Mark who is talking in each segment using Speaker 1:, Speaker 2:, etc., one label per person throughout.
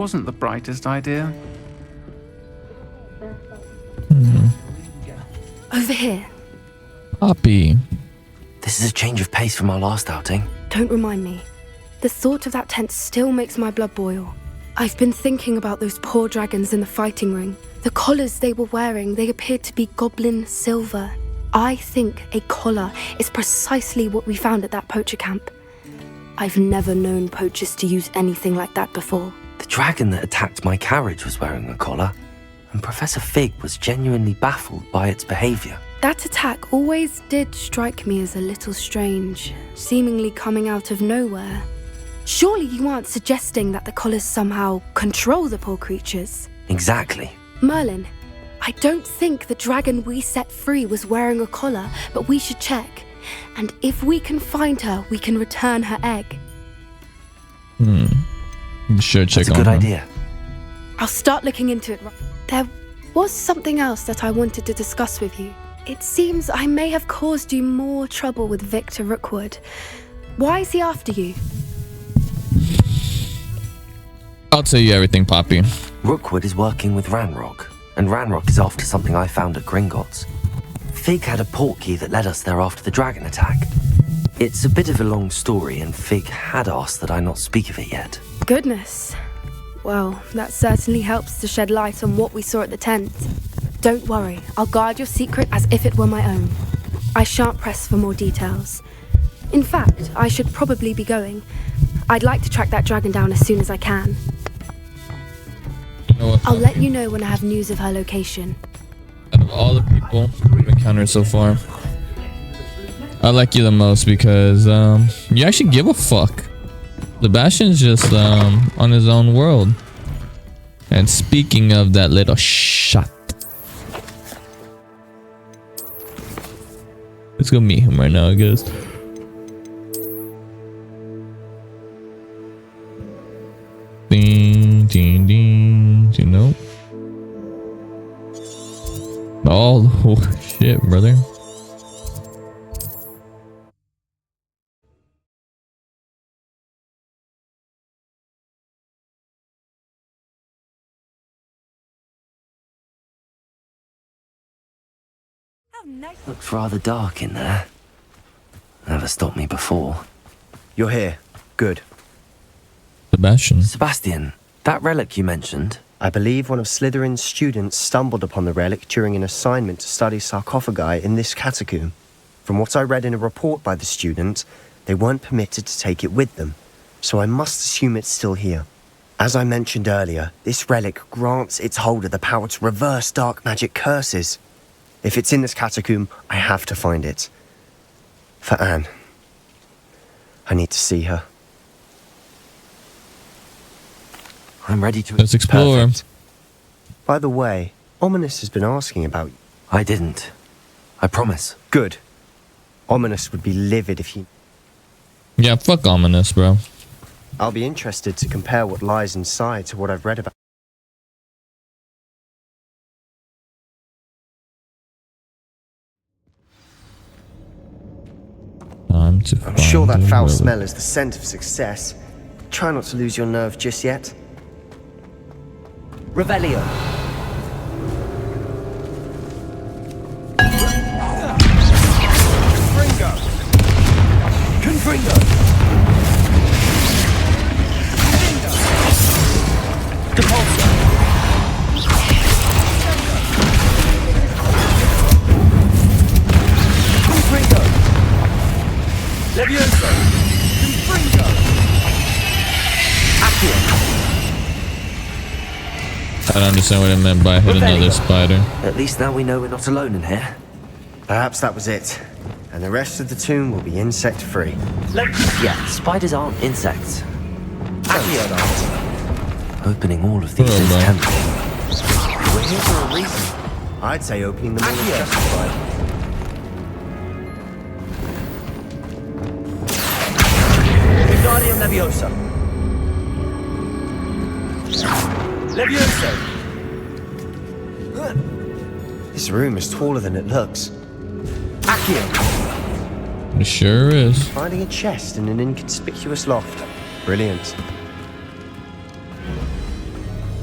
Speaker 1: Wasn't the brightest idea.
Speaker 2: Over here.
Speaker 3: Poppy.
Speaker 4: This is a change of pace from our last outing.
Speaker 2: Don't remind me. The thought of that tent still makes my blood boil. I've been thinking about those poor dragons in the fighting ring. The collars they were wearing, they appeared to be goblin silver. I think a collar is precisely what we found at that poacher camp. I've never known poachers to use anything like that before.
Speaker 4: The dragon that attacked my carriage was wearing a collar, and Professor Fig was genuinely baffled by its behavior.
Speaker 2: That attack always did strike me as a little strange, seemingly coming out of nowhere. Surely you aren't suggesting that the collars somehow control the poor creatures?
Speaker 4: Exactly.
Speaker 2: Merlin, I don't think the dragon we set free was wearing a collar, but we should check. And if we can find her, we can return her egg.
Speaker 3: You should check
Speaker 4: That's a good idea.
Speaker 2: I'll start looking into it. There was something else that I wanted to discuss with you. It seems I may have caused you more trouble with Victor Rookwood. Why is he after you?
Speaker 3: I'll tell you everything, Poppy.
Speaker 4: Rookwood is working with Ranrock, and Ranrock is after something I found at Gringotts. Fig had a portkey that led us there after the dragon attack. It's a bit of a long story, and Fig had asked that I not speak of it yet.
Speaker 2: Goodness. Well, that certainly helps to shed light on what we saw at the tent. Don't worry, I'll guard your secret as if it were my own. I shan't press for more details. In fact, I should probably be going. I'd like to track that dragon down as soon as I can.
Speaker 3: You know what,
Speaker 2: I'll let you know when I have news of her location.
Speaker 3: out of all the people we've encountered so far, I like you the most because you actually give a fuck. Sebastian's just on his own world. And speaking of that little shot, let's go meet him right now, I guess. Ding, ding, ding. You know? Oh, shit, brother.
Speaker 4: Looks rather dark in there. Never stopped me before.
Speaker 5: You're here. Good.
Speaker 3: Sebastian.
Speaker 4: Sebastian, that relic you mentioned.
Speaker 5: I believe one of Slytherin's students stumbled upon the relic during an assignment to study sarcophagi in this catacomb. From what I read in a report by the student, they weren't permitted to take it with them, so I must assume it's still here. As I mentioned earlier, this relic grants its holder the power to reverse dark magic curses. If it's in this catacomb, I have to find it. For Anne. I need to see her.
Speaker 4: I'm ready to...
Speaker 3: Let's explore.
Speaker 5: Perfect. By the way, Ominous has been asking about you.
Speaker 4: I didn't. I promise.
Speaker 5: Good. Ominous would be livid if he...
Speaker 3: Yeah, fuck Ominous, bro.
Speaker 5: I'll be interested to compare what lies inside to what I've read about.
Speaker 3: Time to
Speaker 5: I'm sure that
Speaker 3: find
Speaker 5: foul
Speaker 3: the
Speaker 5: smell is the scent of success. Try not to lose your nerve just yet.
Speaker 4: Revelio. Confringo. Depulso. Confringo. Levioso. Confringo. Accio.
Speaker 3: I don't understand what it meant by hit another spider.
Speaker 4: At least now we know we're not alone in here.
Speaker 5: Perhaps that was it. And the rest of the tomb will be insect-free.
Speaker 4: Yeah, spiders aren't insects. Opening all of these is
Speaker 3: man.
Speaker 4: tempting. We're here for a reason.
Speaker 5: I'd say opening them all is justified.
Speaker 4: Wingardium Leviosa. Levioso.
Speaker 5: This room is taller than it looks.
Speaker 4: Accio.
Speaker 3: It sure is.
Speaker 5: Finding a chest in an inconspicuous loft. Brilliant.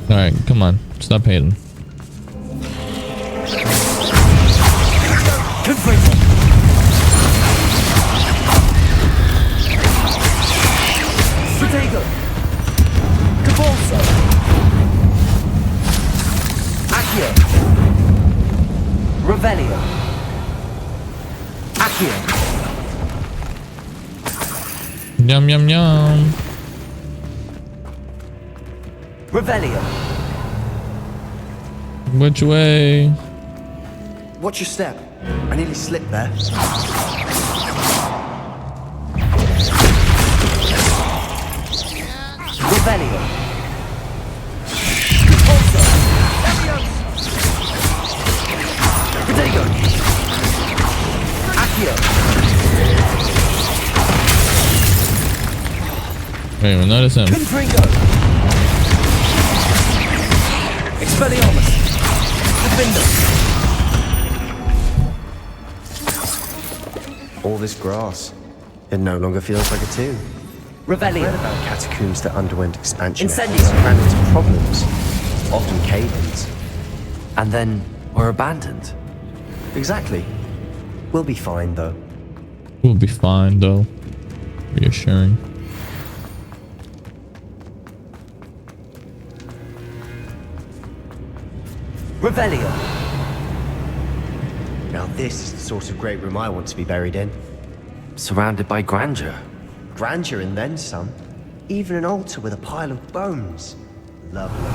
Speaker 3: Alright, come on. Stop hating.
Speaker 4: Protego! Cabolso! Accio! Revelio! Accio!
Speaker 3: Yum, yum, yum.
Speaker 4: Revelio!
Speaker 3: Which way?
Speaker 5: Watch your step. I nearly slipped there.
Speaker 4: Revelio! Also! Protego! Accio!
Speaker 3: Wait, we'll notice him.
Speaker 4: Confringo! Expelliarmus! Defender!
Speaker 5: All this grass. It no longer feels like a tomb. I
Speaker 4: Revelio!
Speaker 5: read about catacombs that underwent expansion
Speaker 4: Incendio.
Speaker 5: efforts and ran into problems, often cave-ins.
Speaker 4: And then were abandoned.
Speaker 5: Exactly. We'll be fine, though.
Speaker 3: We'll be fine, though. Reassuring.
Speaker 4: Revelio!
Speaker 5: Now this is the sort of great room I want to be buried in.
Speaker 4: Surrounded by grandeur.
Speaker 5: Grandeur and then some. Even an altar with a pile of bones. Lovely.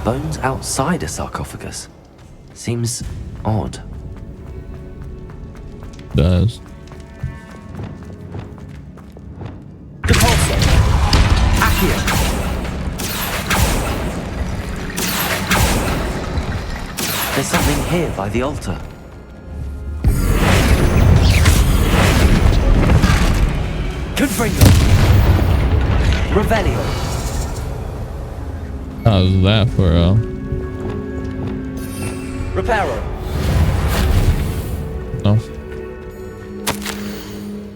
Speaker 4: Bones outside a sarcophagus. Seems odd.
Speaker 3: Does.
Speaker 4: Depulso! Accio! There's something here by the altar. Confringo! Revelio!
Speaker 3: How's that for
Speaker 4: Reparo!
Speaker 3: no?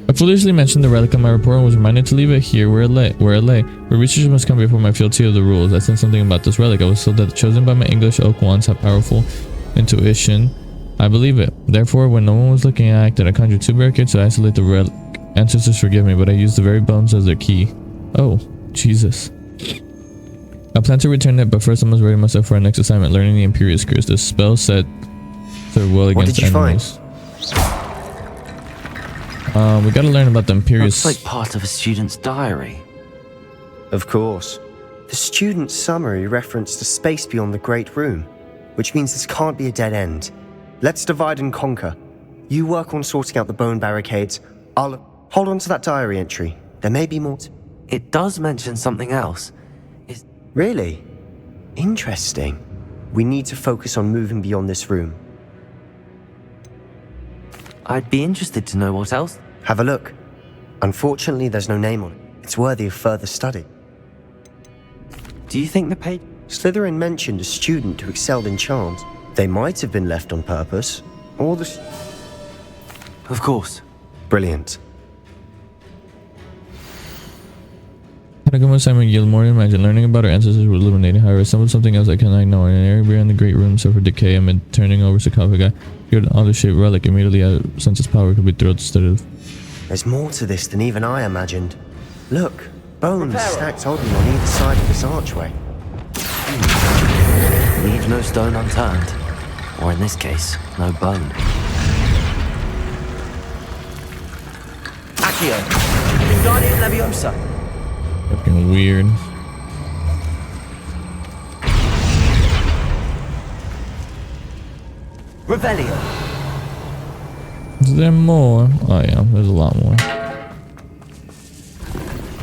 Speaker 3: I foolishly mentioned the relic on my report and was reminded to leave it here where it lay. Where researchers must come before my fealty of the rules. I sensed something about this relic. I was told that chosen by my English oak wands have powerful intuition. I believe it. Therefore, when no one was looking, I acted. I conjured 2 barricades to isolate the relic. Ancestors forgive me, but I used the very bones as their key. Oh, Jesus. I plan to return it, but first I must ready myself for our next assignment, learning the Imperio curse. This spell set serve well against
Speaker 5: did you
Speaker 3: enemies. We gotta learn about the Imperio.
Speaker 4: Looks like part of a student's diary.
Speaker 5: Of course. The student's summary referenced a space beyond the Great Room, which means this can't be a dead end. Let's divide and conquer. You work on sorting out the bone barricades. I'll hold on to that diary entry. There may be more.
Speaker 4: It does mention something else.
Speaker 5: Really? Interesting. We need to focus on moving beyond this room.
Speaker 4: I'd be interested to know what else.
Speaker 5: Have a look. Unfortunately, there's no name on it. It's worthy of further study.
Speaker 4: Do you think the page...
Speaker 5: Slytherin mentioned a student who excelled in charms. They might have been left on purpose, or the...
Speaker 4: Of course.
Speaker 5: Brilliant.
Speaker 3: Catacomb assignment yield more than imagine. Learning about our ancestors was illuminating. However, some something else I cannot ignore. In an area beyond the Great Room suffered decay amid turning over sarcophagi. Here, an oddly shaped relic immediately I sense its power could be thrown instead of...
Speaker 5: There's more to this than even I imagined. Look, bones
Speaker 4: Reparo.
Speaker 5: stacked oddly on either side of this archway.
Speaker 4: Leave no stone unturned. Or in this case, no bone. Accio! Wingardium Leviosa!
Speaker 3: Fucking weird.
Speaker 4: Revelio!
Speaker 3: Is there more? Oh yeah, there's a lot more.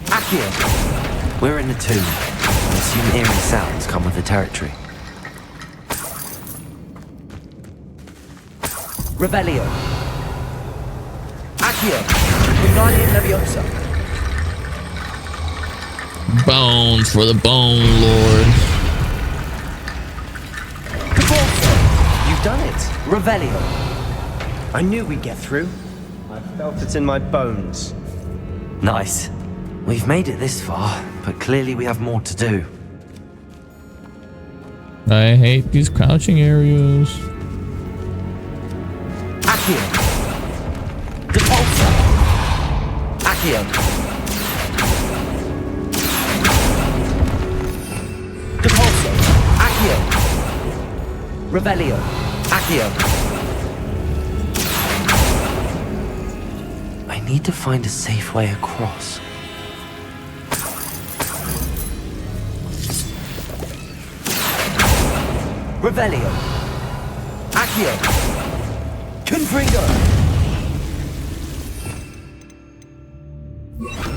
Speaker 4: Accio! We're in the tomb. I assume eerie sounds come with the territory. Revelio! Accio! Wingardium Leviosa!
Speaker 3: Bones for the Bone Lord.
Speaker 4: Cabolso!
Speaker 5: You've done it!
Speaker 4: Revelio!
Speaker 5: I knew we'd get through. I felt it in my bones.
Speaker 4: Nice. We've made it this far, but clearly we have more to do.
Speaker 3: I hate these crouching areas.
Speaker 4: Accio. Depulsor. Accio. Depulsor. Accio. Revelio. Accio. I need to find a safe way across. Revelio. Accio. Confringo.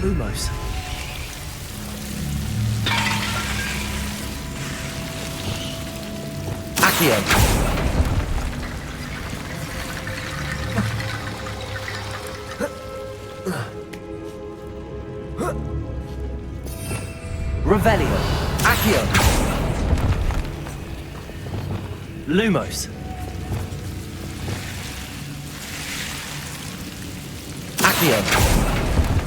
Speaker 4: Lumos. Accio. Revelio. Accio. Lumos. Accio.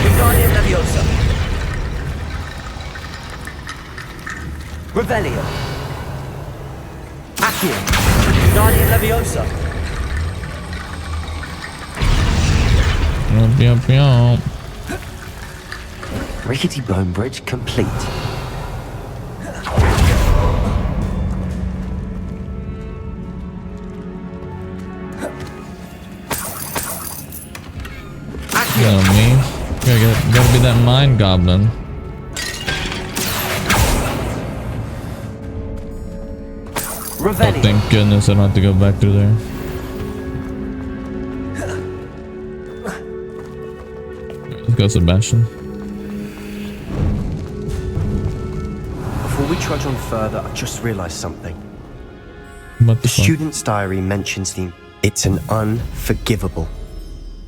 Speaker 4: Wingardium Leviosa. Revelio. Accio. Wingardium Leviosa.
Speaker 3: Yum, yum.
Speaker 4: Rickety bone bridge complete.
Speaker 3: You know me. Gotta be that mind goblin. Oh,
Speaker 4: Revelio.
Speaker 3: thank goodness I don't have to go back through there. Let's go, Sebastian.
Speaker 5: Before we trudge on further, I just realized something.
Speaker 3: What
Speaker 5: The
Speaker 3: the fuck?
Speaker 5: student's diary mentions it's an unforgivable,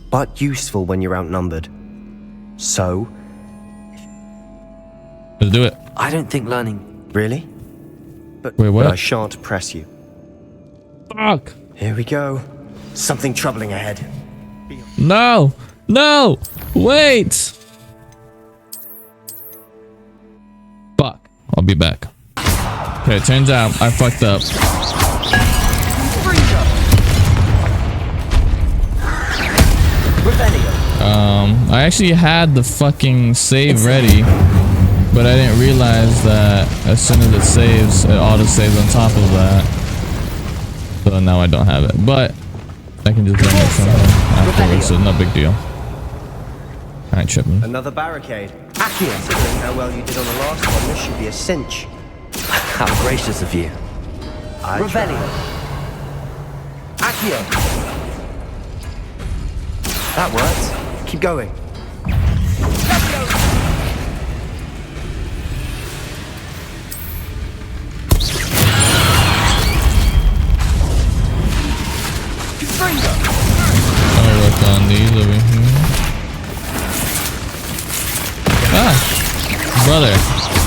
Speaker 5: but useful when you're outnumbered. So,
Speaker 3: Let's do it.
Speaker 4: I don't think learning.
Speaker 5: really? But,
Speaker 3: Wait, what?
Speaker 5: but I shan't press you.
Speaker 3: Fuck.
Speaker 5: Here we go. Something troubling ahead.
Speaker 3: No. No. Wait. Fuck. I'll be back. Okay, turns out I fucked up. I actually had the fucking save ready, but I didn't realize that as soon as it saves, it auto saves on top of that. So now I don't have it, but I can just run it somehow afterwards, so no big deal. I ain't tripping.
Speaker 5: Another barricade. Considering how well you did on the last one, this should be a cinch.
Speaker 4: How gracious of you. Revelio. Accio.
Speaker 5: That worked. Keep going.
Speaker 3: I'll work on these over here. Ah! Brother,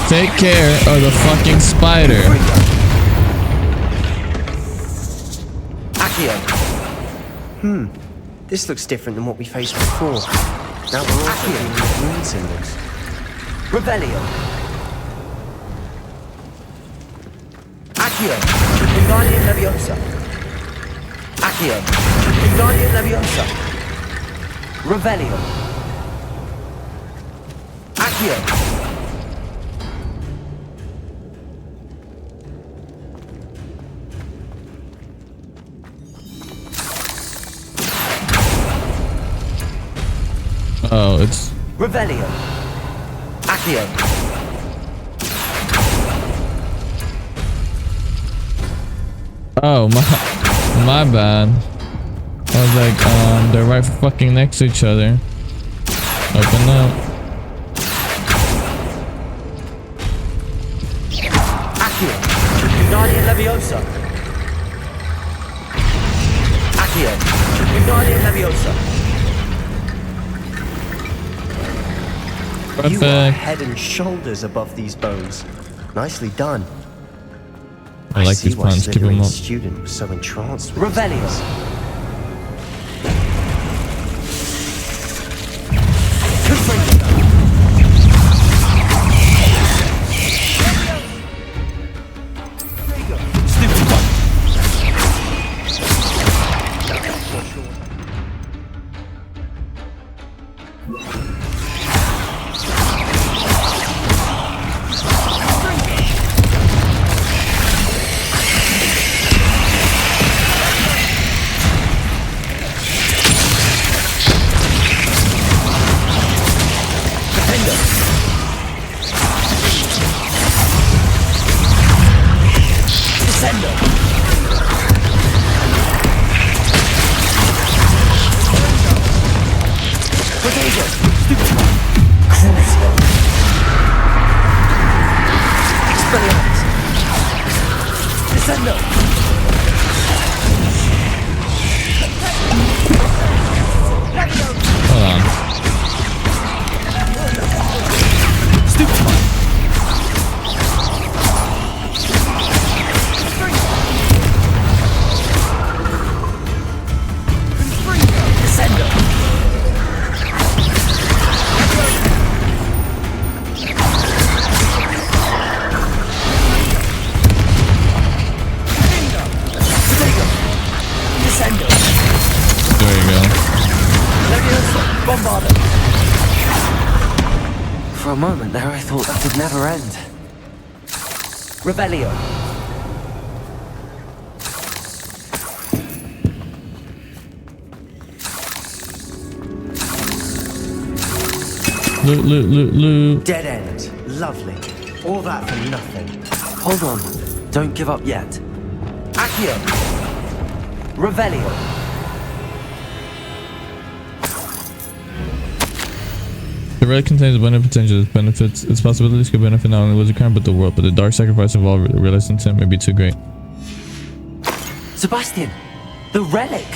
Speaker 3: take care of the fucking spider.
Speaker 4: Accio.
Speaker 5: This looks different than what we faced before. Now we're also dealing with moon symbols.
Speaker 4: Revelio. Accio. Wingardium Leviosa. Accio. Wingardium Leviosa. Revelio. Accio.
Speaker 3: Oh, it's
Speaker 4: Revelio. Accio.
Speaker 3: oh my bad. I was like, they're right fucking next to each other. Open up.
Speaker 4: Accio. Wingardium Leviosa. Accio. Wingardium Leviosa.
Speaker 5: You are
Speaker 3: Perfect.
Speaker 5: head and shoulders above these bones. Nicely done.
Speaker 3: I like
Speaker 5: see
Speaker 3: these
Speaker 5: why
Speaker 3: plants. Keep them
Speaker 5: Slytherin's
Speaker 3: up.
Speaker 5: student was so entranced with
Speaker 4: Revelio.
Speaker 5: this.
Speaker 3: Hold on. There you go.
Speaker 4: For a moment there, I thought that would never end. Rebellion.
Speaker 3: Loot, loot, loot, loot.
Speaker 5: Dead end. Lovely. All that for nothing.
Speaker 4: Hold on. Don't give up yet. Accio. Revelio.
Speaker 3: The relic contains abundant potential. Its benefits, its possibilities could benefit not only Wizardcraft but the world, but the dark sacrifice involved realized intent may be too great.
Speaker 4: Sebastian! The relic!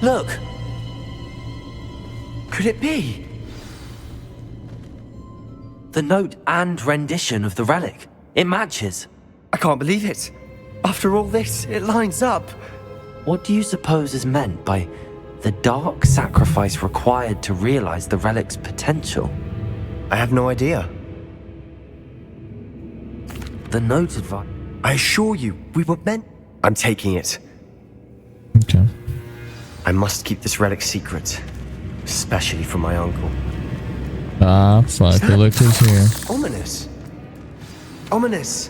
Speaker 4: Look! Could it be? The note and rendition of the relic. It matches.
Speaker 5: I can't believe it. After all this, it lines up.
Speaker 4: What do you suppose is meant by the dark sacrifice required to realize the relic's potential?
Speaker 5: I have no idea.
Speaker 4: The note advice.
Speaker 5: I assure you, we were meant... I'm taking it.
Speaker 3: Okay.
Speaker 5: I must keep this relic secret. Especially from my uncle.
Speaker 3: Ah, fuck. The look is here.
Speaker 5: Ominous. Ominous.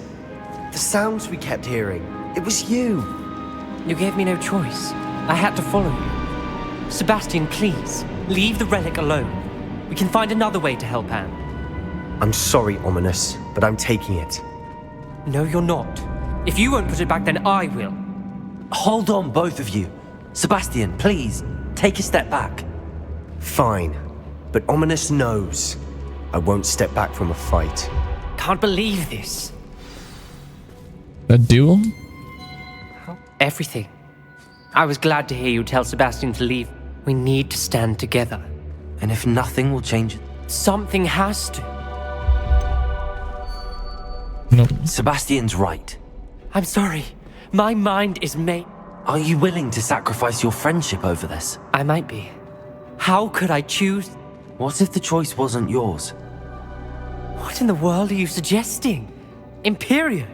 Speaker 5: The sounds we kept hearing. It was you.
Speaker 1: You gave me no choice. I had to follow you. Sebastian, please, leave the relic alone. We can find another way to help Anne.
Speaker 5: I'm sorry, Ominous, but I'm taking it.
Speaker 1: No, you're not. If you won't put it back, then I will.
Speaker 4: Hold on, both of you. Sebastian, please, take a step back.
Speaker 5: Fine. But Ominous knows I won't step back from a fight.
Speaker 1: Can't believe this.
Speaker 3: That duel?
Speaker 1: Everything. I was glad to hear you tell Sebastian to leave. We need to stand together.
Speaker 4: And if nothing will change it,
Speaker 1: Something has to.
Speaker 3: Nope.
Speaker 4: Sebastian's right.
Speaker 1: I'm sorry. My mind is made.
Speaker 4: Are you willing to sacrifice your friendship over this?
Speaker 1: I might be. How could I choose?
Speaker 4: What if the choice wasn't yours?
Speaker 1: What in the world are you suggesting? Imperio?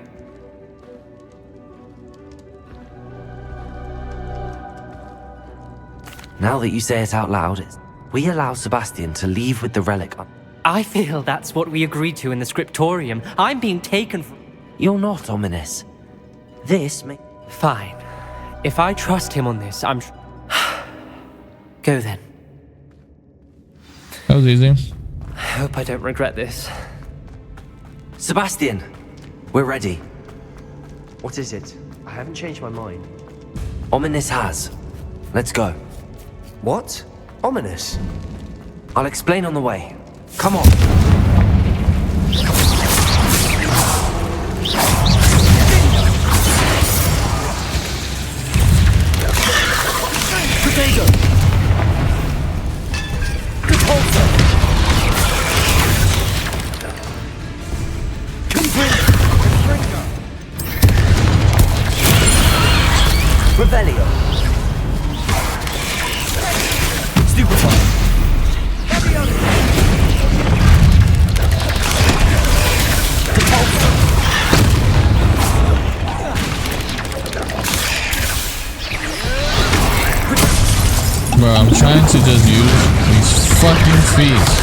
Speaker 4: Now that you say it out loud, we allow Sebastian to leave with the relic.
Speaker 1: I feel that's what we agreed to in the scriptorium. I'm being taken from...
Speaker 4: You're not ominous. This may...
Speaker 1: Fine. If I trust him on this, I'm... Go then.
Speaker 3: That was easy.
Speaker 1: I hope I don't regret this.
Speaker 4: Sebastian, we're ready.
Speaker 5: What is it? I haven't changed my mind.
Speaker 4: Ominous has. Let's go.
Speaker 5: What? Ominous?
Speaker 4: I'll explain on the way. Come on.
Speaker 5: Potato! Repulsor! Revelio! Stupefy!
Speaker 3: Bro, I'm trying to just use these fucking feast.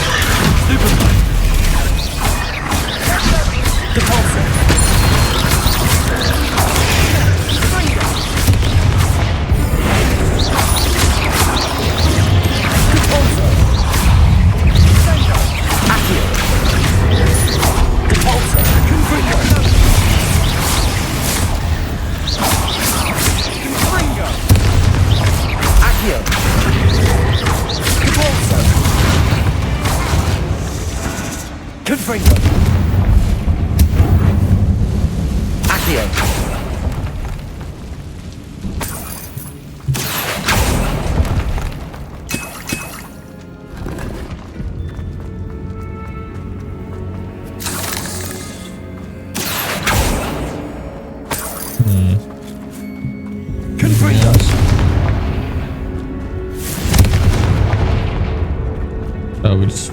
Speaker 3: Oh, we just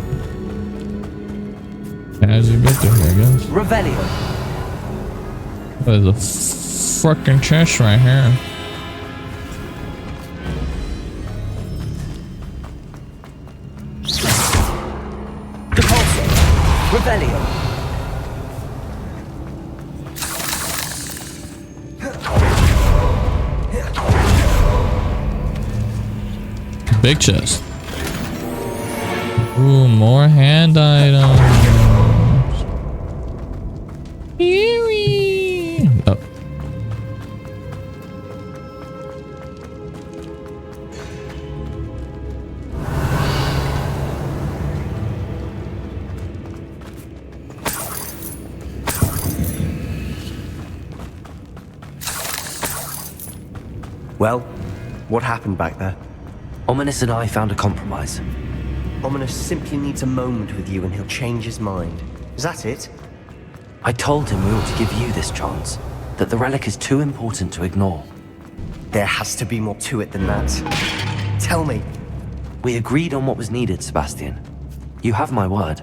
Speaker 3: as we get there, I guess.
Speaker 4: Revelio.
Speaker 3: There's a fucking chest right here.
Speaker 4: Depulso. Revelio.
Speaker 3: Big chest. Ooh, more hand items. Oh.
Speaker 5: Well, what happened back there?
Speaker 4: Ominous and I found a compromise.
Speaker 5: Ominous simply needs a moment with you and he'll change his mind. Is that it?
Speaker 4: I told him we ought to give you this chance, that the relic is too important to ignore.
Speaker 5: There has to be more to it than that. Tell me.
Speaker 4: We agreed on what was needed, Sebastian. You have my word.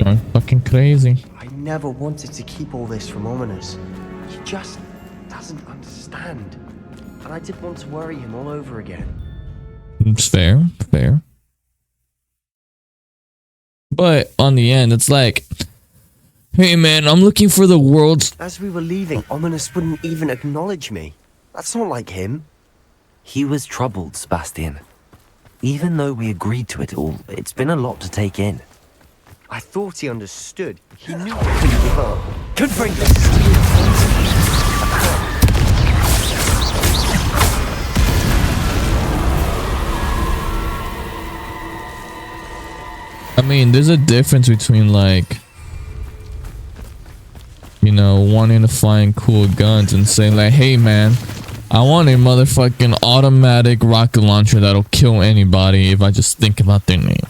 Speaker 3: Going fucking crazy.
Speaker 5: I never wanted to keep all this from Ominous. He just doesn't understand. And I didn't want to worry him all over again.
Speaker 3: It's fair, fair. But on the end, it's like, hey man, I'm looking for the world's...
Speaker 5: As we were leaving, Ominous wouldn't even acknowledge me. That's not like him.
Speaker 4: He was troubled, Sebastian. Even though we agreed to it all, it's been a lot to take in.
Speaker 5: I thought he understood. He knew I couldn't give up.
Speaker 4: Could bring this.
Speaker 3: I mean, there's a difference between like, you know, wanting to find cool guns and saying like, hey man, I want a motherfucking automatic rocket launcher that'll kill anybody if I just think about their name.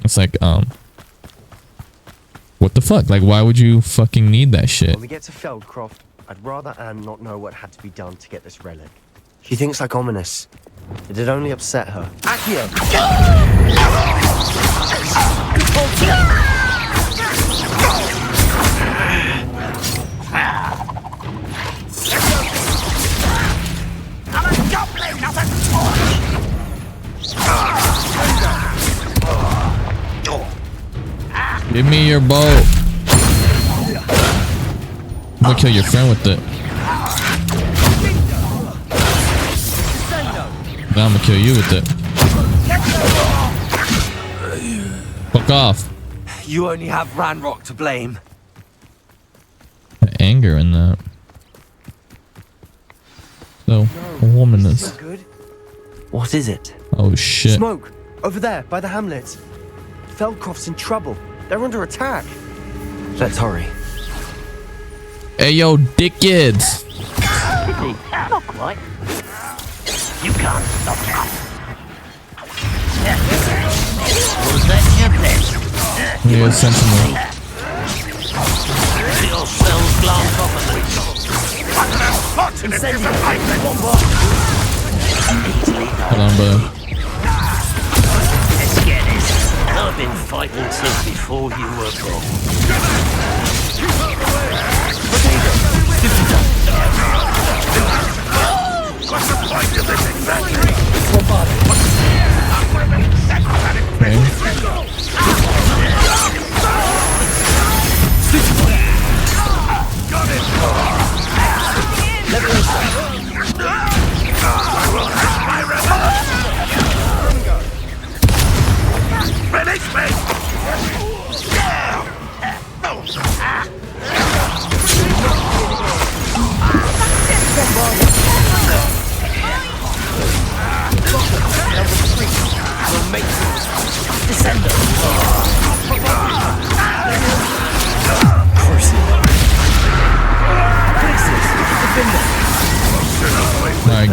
Speaker 3: It's like, what the fuck? Like, why would you fucking need that shit?
Speaker 5: When we get to Feldcroft, I'd rather Anne not know what had to be done to get this relic. She thinks like Ominous. It'd only upset her. Accio!
Speaker 6: I'm a goblin, not a toy!
Speaker 3: Give me your bow. I'm gonna kill your friend with it. Now I'm gonna kill you with it. Fuck off.
Speaker 4: You only have Ranrock to blame.
Speaker 3: The anger in that. So, a woman is.
Speaker 5: Good.
Speaker 4: What is it?
Speaker 3: Oh shit.
Speaker 5: Smoke! Over there, by the hamlet. Feldcroft's in trouble. They're under attack.
Speaker 4: Let's hurry.
Speaker 3: Hey yo, dickheads!
Speaker 6: Not quite. You can't stop us. Was that your best?
Speaker 3: Yeah, sentinel.
Speaker 6: Yourselves glance off at
Speaker 3: Hold on, bro.
Speaker 6: Let's get it. I've been fighting since before you were born.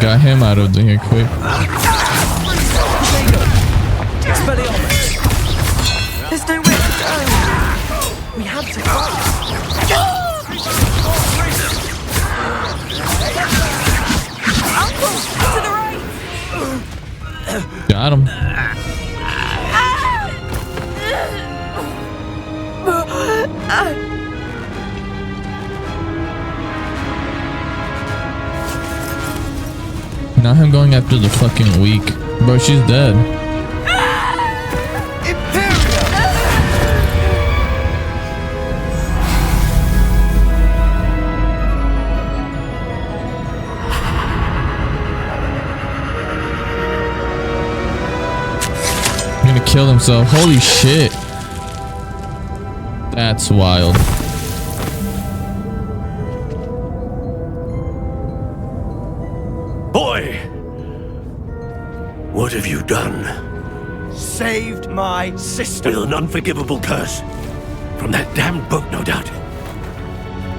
Speaker 3: got him out of here quick.
Speaker 1: There's nowhere to go. We have to fight. Uncle, to the right.
Speaker 3: Got him. Now him going after the fucking weak. Bro, she's dead. Gonna kill himself. Holy shit. That's wild.
Speaker 7: Boy! What have you done?
Speaker 5: Saved my sister.
Speaker 7: With an unforgivable curse. From that damned book, no doubt.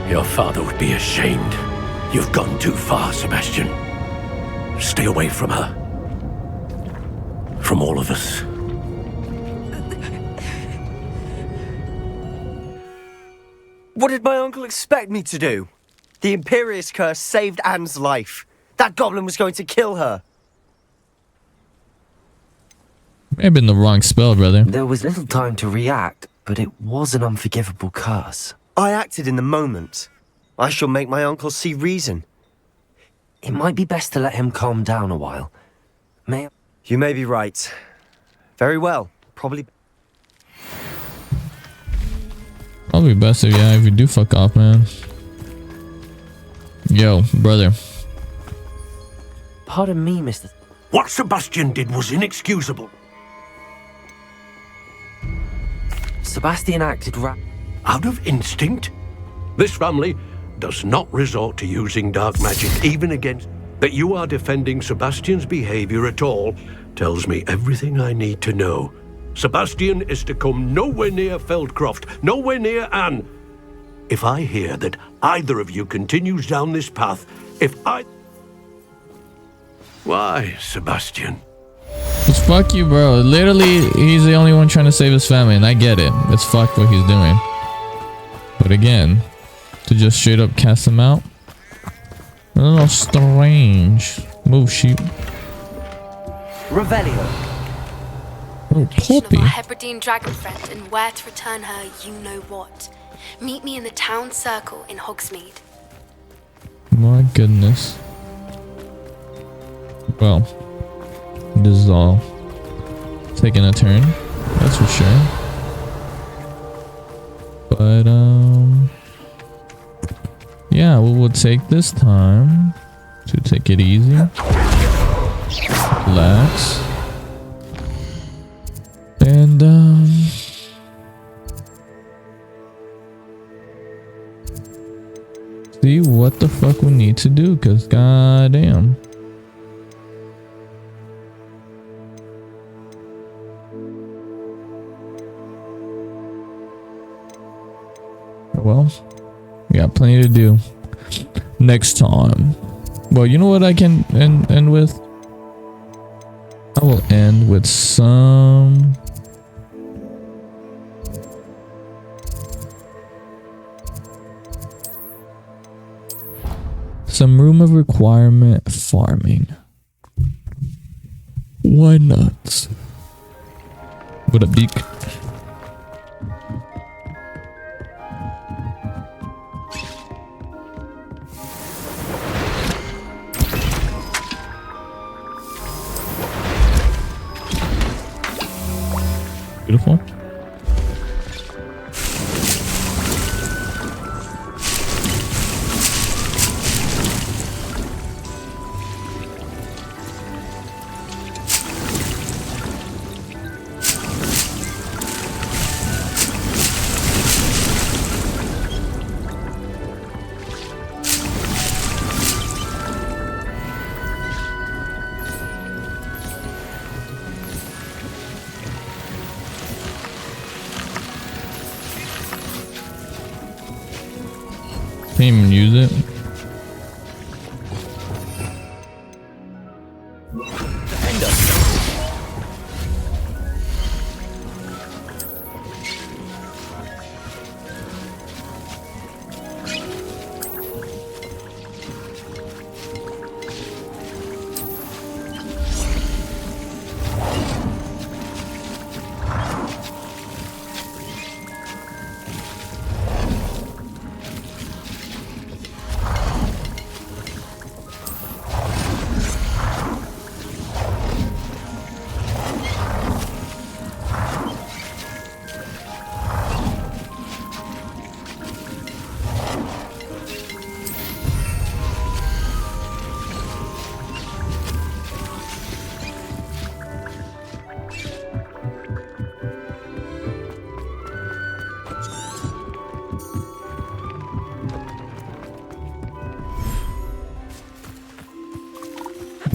Speaker 7: Your father would be ashamed. You've gone too far, Sebastian. Stay away from her. From all of us.
Speaker 5: What did my uncle expect me to do? The Imperious curse saved Anne's life. That goblin was going to kill her.
Speaker 3: May have been the wrong spell, brother.
Speaker 4: There was little time to react, but it was an unforgivable curse.
Speaker 5: I acted in the moment. I shall make my uncle see reason.
Speaker 4: It might be best to let him calm down a while. May I?
Speaker 5: You may be right. Very well. Probably.
Speaker 3: Probably best if you do fuck off, man. Yo, brother.
Speaker 4: Pardon me, Mr.
Speaker 7: What Sebastian did was inexcusable.
Speaker 4: Sebastian acted
Speaker 7: Out of instinct? This family does not resort to using dark magic even against... That you are defending Sebastian's behavior at all tells me everything I need to know. Sebastian is to come nowhere near Feldcroft, nowhere near Anne. If I hear that either of you continues down this path, Why, Sebastian?
Speaker 3: Just fuck you, bro. Literally, he's the only one trying to save his family, and I get it. It's fuck what he's doing. But again, to just straight up cast him out? A little strange. Move, sheep.
Speaker 1: Revelio.
Speaker 3: Oh,
Speaker 2: Of
Speaker 3: Poppy.
Speaker 2: our Hebridean dragon friend and where to return her, you know what. Meet me in the town circle in Hogsmeade.
Speaker 3: My goodness. Well, this is all taking a turn, that's for sure. But yeah, we will take this time to take it easy, relax, and see what the fuck we need to do, cause goddamn. Well, we got plenty to do next time. Well, you know what I can end with? I will end with some room of requirement farming. Why not? What up, Deke? Beautiful. Can't even use it.
Speaker 6: Defend us.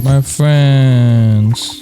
Speaker 3: My friends.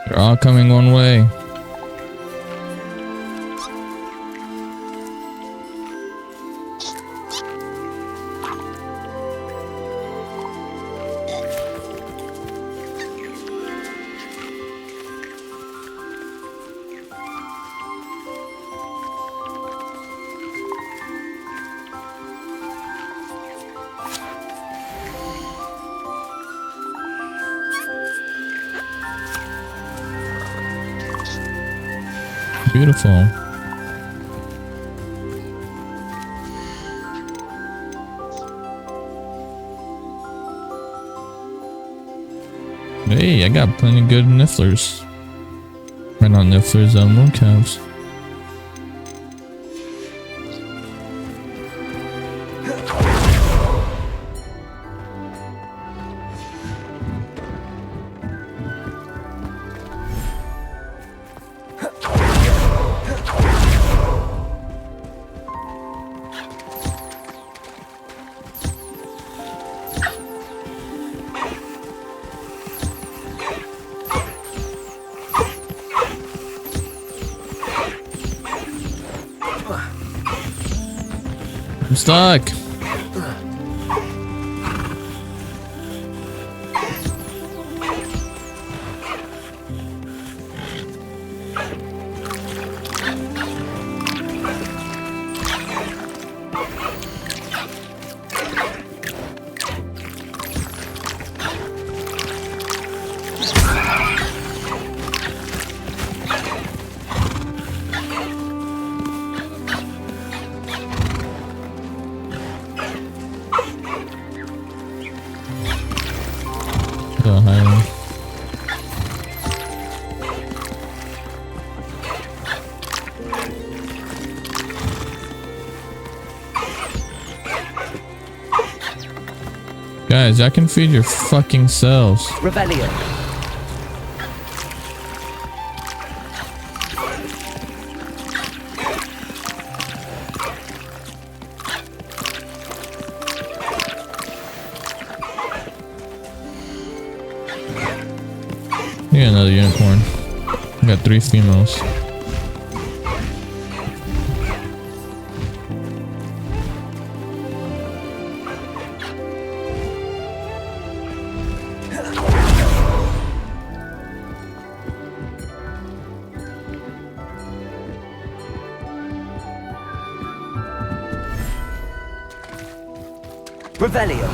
Speaker 3: They're all coming one way. Beautiful. Hey, I got plenty good nifflers. Or not nifflers, mooncalves. I'm stuck. Guys, I can feed your fucking selves.
Speaker 6: Rebellion.
Speaker 3: Yeah, another unicorn. I got 3 females.
Speaker 6: Rebellion.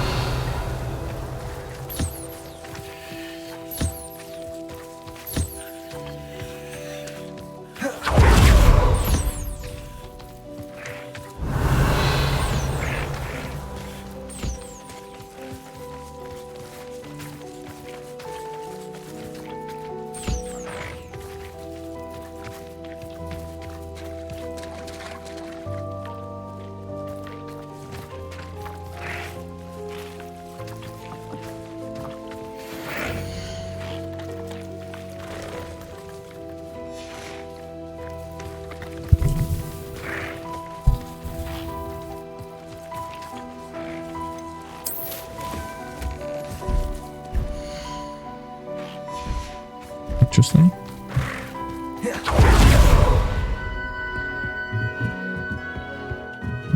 Speaker 3: Interesting.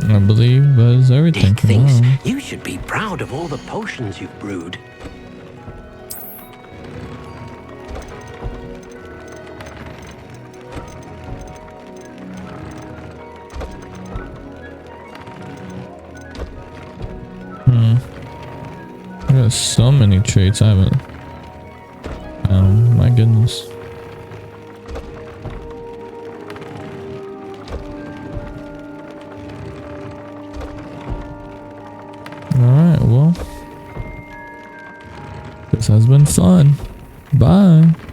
Speaker 3: I believe that is everything for
Speaker 6: Thinks
Speaker 3: now.
Speaker 6: you should be proud of all the potions you've brewed.
Speaker 3: I got so many traits I haven't. My goodness. Alright, well. This has been fun. Bye.